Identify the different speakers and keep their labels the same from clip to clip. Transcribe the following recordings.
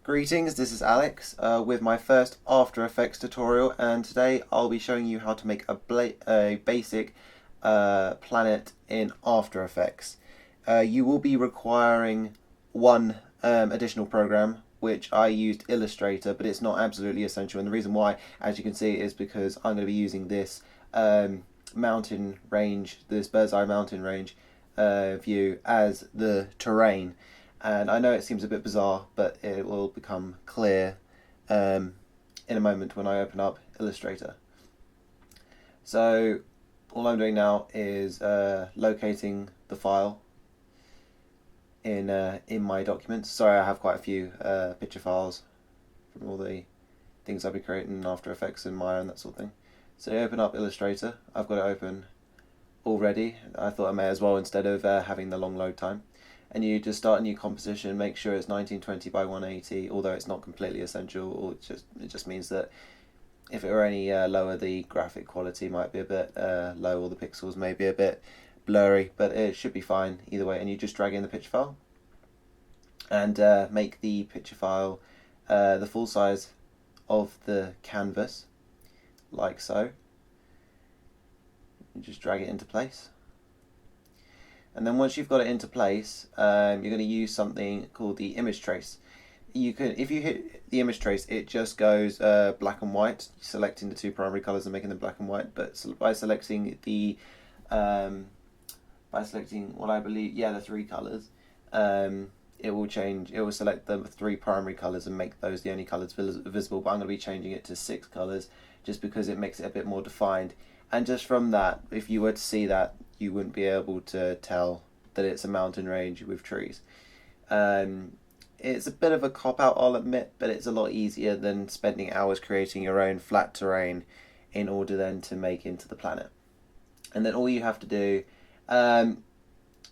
Speaker 1: Greetings, this is Alex with my first After Effects tutorial, and today I'll be showing you how to make a basic planet in After Effects. You will be requiring one additional program, which I used Illustrator, but it's not absolutely essential, and the reason why, as you can see, is because I'm going to be using this mountain range, this bird's eye mountain range view as the terrain. And I know it seems a bit bizarre, but it will become clear in a moment when I open up Illustrator. So all I'm doing now is locating the file in my documents. Sorry, I have quite a few picture files from all the things I'll be creating in After Effects and Maya and that sort of thing. So you open up Illustrator. I've got it open already. I thought I may as well instead of having the long load time. And you just start a new composition, make sure it's 1920 by 180, although it's not completely essential, or it just means that if it were any lower, the graphic quality might be a bit low, or the pixels may be a bit blurry, but it should be fine either way. And you just drag in the picture file and make the picture file the full size of the canvas, like so. You just drag it into place. And then once you've got it into place, you're going to use something called the image trace. You can, if you hit the image trace, it just goes black and white, selecting the two primary colors and making them black and white. But by selecting the, what I believe, the three colors, it will change. It will select the three primary colors and make those the only colors visible. But I'm going to be changing it to 6 colors just because it makes it a bit more defined. And just from that, if you were to see that, you wouldn't be able to tell that it's a mountain range with trees. It's a bit of a cop-out, I'll admit, but it's a lot easier than spending hours creating your own flat terrain in order then to make into the planet. And then all you have to do,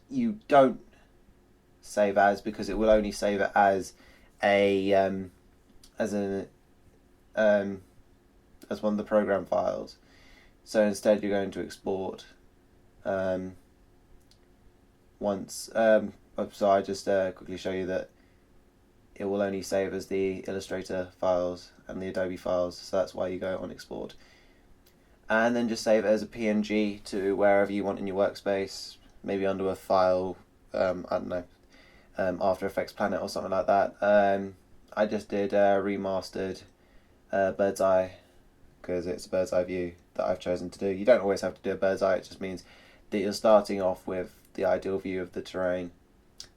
Speaker 1: you don't save as, because it will only save it as one of the program files. So instead you're going to export once. So I just quickly show you that it will only save as the Illustrator files and the Adobe files, so that's why you go on export. And then just save it as a PNG to wherever you want in your workspace, maybe under a file, I don't know, After Effects Planet or something like that. I just did remastered bird's eye, because it's a bird's eye view that I've chosen to do. You don't always have to do a bird's eye, it just means that you're starting off with the ideal view of the terrain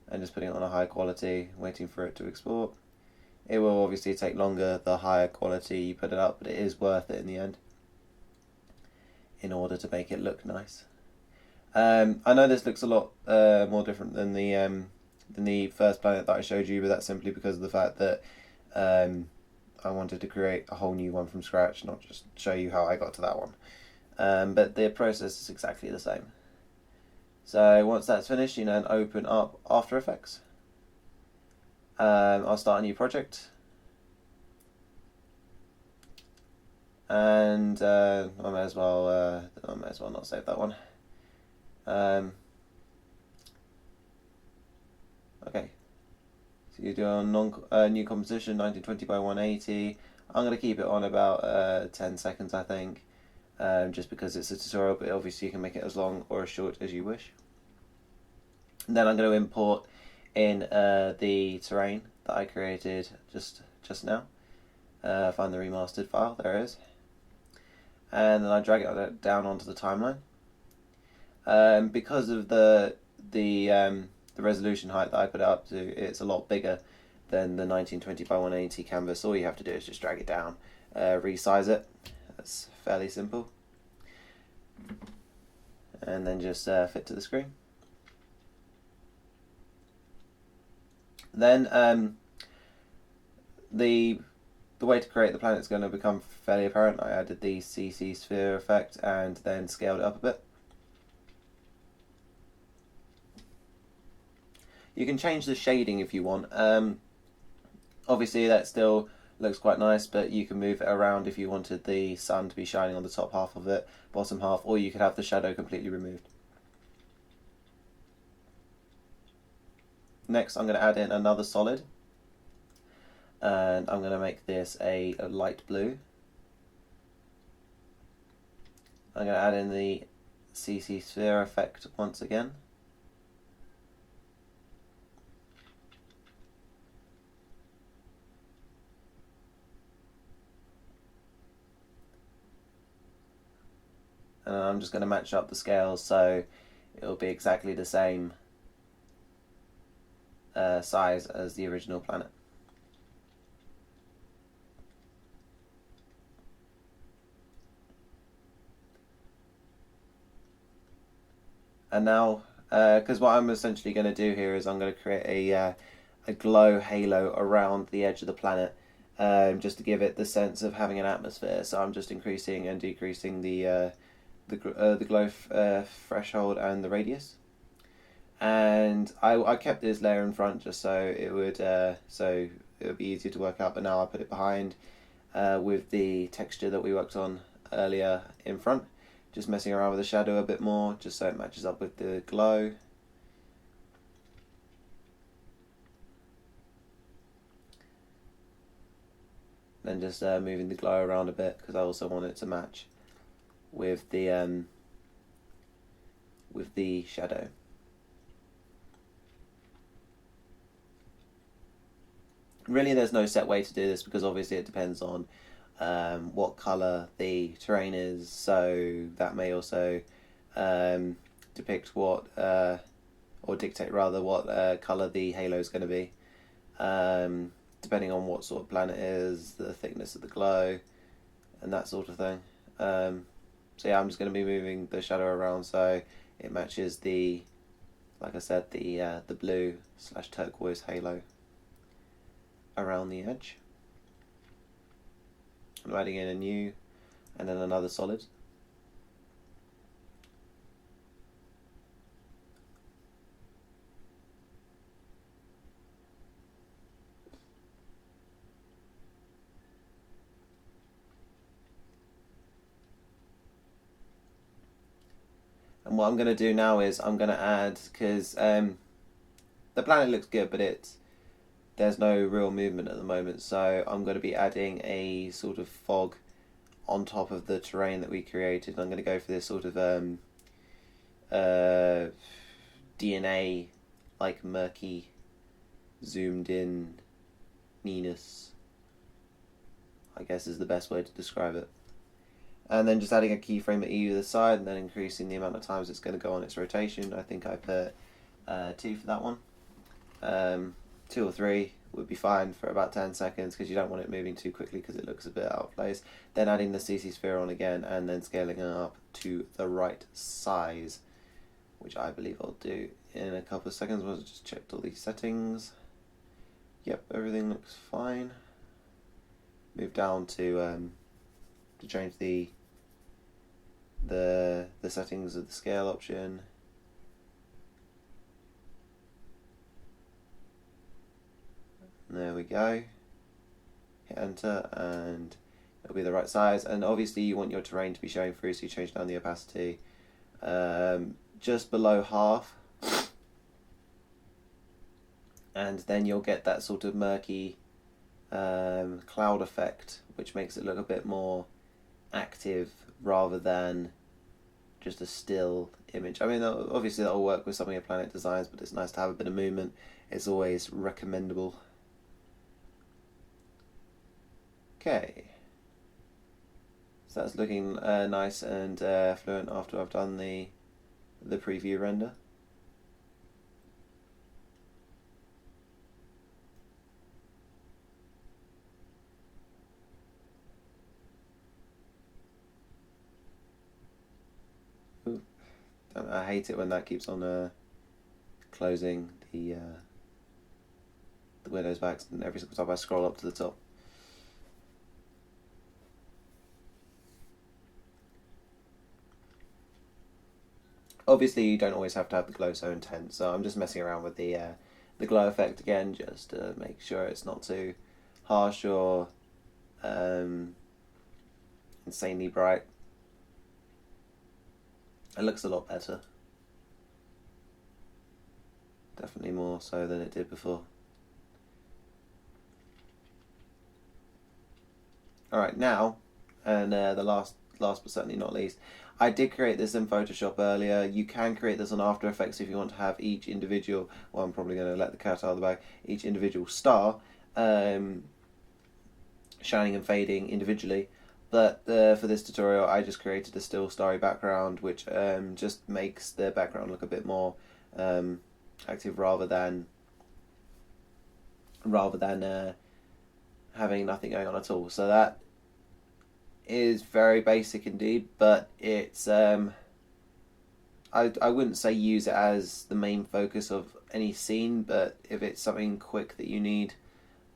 Speaker 1: and just putting it on a high quality, waiting for it to export. It will obviously take longer the higher quality you put it up, but it is worth it in the end in order to make it look nice. I know this looks a lot more different than the first planet that I showed you, but that's simply because of the fact that I wanted to create a whole new one from scratch, not just show you how I got to that one. But the process is exactly the same. So once that's finished, you then open up After Effects. I'll start a new project. And I may as well not save that one. Okay. So you do a new composition, 1920 by 180. I'm going to keep it on about 10 seconds, I think, just because it's a tutorial, but obviously you can make it as long or as short as you wish. And then I'm going to import in the terrain that I created just now. Find the remastered file, there it is. And then I drag it down onto the timeline. Because of the resolution height that I put it up to, it's a lot bigger than the 1920 by 180 canvas. All you have to do is just drag it down, resize it. That's fairly simple. And then just fit to the screen. Then the way to create the planet is going to become fairly apparent. I added the CC sphere effect and then scaled it up a bit. You can change the shading if you want. Obviously that still looks quite nice, but you can move it around if you wanted the sun to be shining on the top half of it, bottom half, or you could have the shadow completely removed. Next I'm going to add in another solid. and I'm going to make this a light blue. I'm going to add in the CC sphere effect once again. And I'm just going to match up the scales so it'll be exactly the same size as the original planet. And now, because what I'm essentially going to do here is I'm going to create a glow halo around the edge of the planet, just to give it the sense of having an atmosphere. So I'm just increasing and decreasing the glow threshold and the radius. And I kept this layer in front just so it would be easier to work out. But now I put it behind with the texture that we worked on earlier in front. Just messing around with the shadow a bit more, just so it matches up with the glow. Then just moving the glow around a bit because I also want it to match with the shadow. Really, there's no set way to do this because obviously it depends on what colour the terrain is, so that may also depict what, or dictate rather, what colour the halo is going to be, depending on what sort of planet it is, the thickness of the glow, and that sort of thing. So yeah, I'm just going to be moving the shadow around so it matches the, like I said, the blue / turquoise halo around the edge. I'm adding in a new and then another solid. And what I'm going to do now is I'm going to add, because the planet looks good, but there's no real movement at the moment, so I'm going to be adding a sort of fog on top of the terrain that we created. I'm going to go for this sort of DNA, like murky, zoomed in newness, I guess is the best way to describe it. And then just adding a keyframe at either side and then increasing the amount of times it's going to go on its rotation. I think I put 2 for that one. 2 or 3 would be fine for about 10 seconds because you don't want it moving too quickly because it looks a bit out of place. Then adding the CC sphere on again and then scaling it up to the right size, which I believe I'll do in a couple of seconds. I'll just check all these settings. Yep, everything looks fine. Move down to change the settings of the scale option. There we go. Hit enter and it'll be the right size. And obviously you want your terrain to be showing through, so you change down the opacity just below half. And then you'll get that sort of murky cloud effect, which makes it look a bit more active rather than just a still image. I mean, obviously that'll work with some of your planet designs, but it's nice to have a bit of movement. It's always recommendable. Okay, so that's looking nice and fluent after I've done the preview render. Ooh, I hate it when that keeps on closing the Windows back, and every single time I scroll up to the top. Obviously you don't always have to have the glow so intense, so I'm just messing around with the glow effect again just to make sure it's not too harsh or insanely bright. It looks a lot better. Definitely more so than it did before. Alright, now, and the last but certainly not least, I did create this in Photoshop earlier. You can create this on After Effects if you want to have each individual, well, I'm probably going to let the cat out of the bag, each individual star shining and fading individually. But for this tutorial, I just created a still starry background, which just makes the background look a bit more active rather than having nothing going on at all. So that is very basic indeed, but it's I wouldn't say use it as the main focus of any scene, but if it's something quick that you need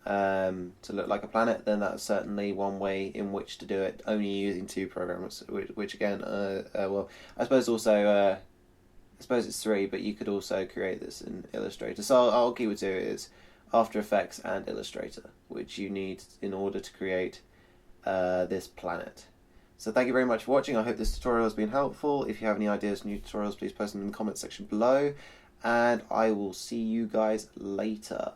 Speaker 1: to look like a planet, then that's certainly one way in which to do it, only using two programs, which again, well, I suppose also, I suppose it's three, but you could also create this in Illustrator. So I'll keep it to it is After Effects and Illustrator, which you need in order to create this planet. So thank you very much for watching. I hope this tutorial has been helpful. If you have any ideas for new tutorials, please post them in the comment section below, and I will see you guys later.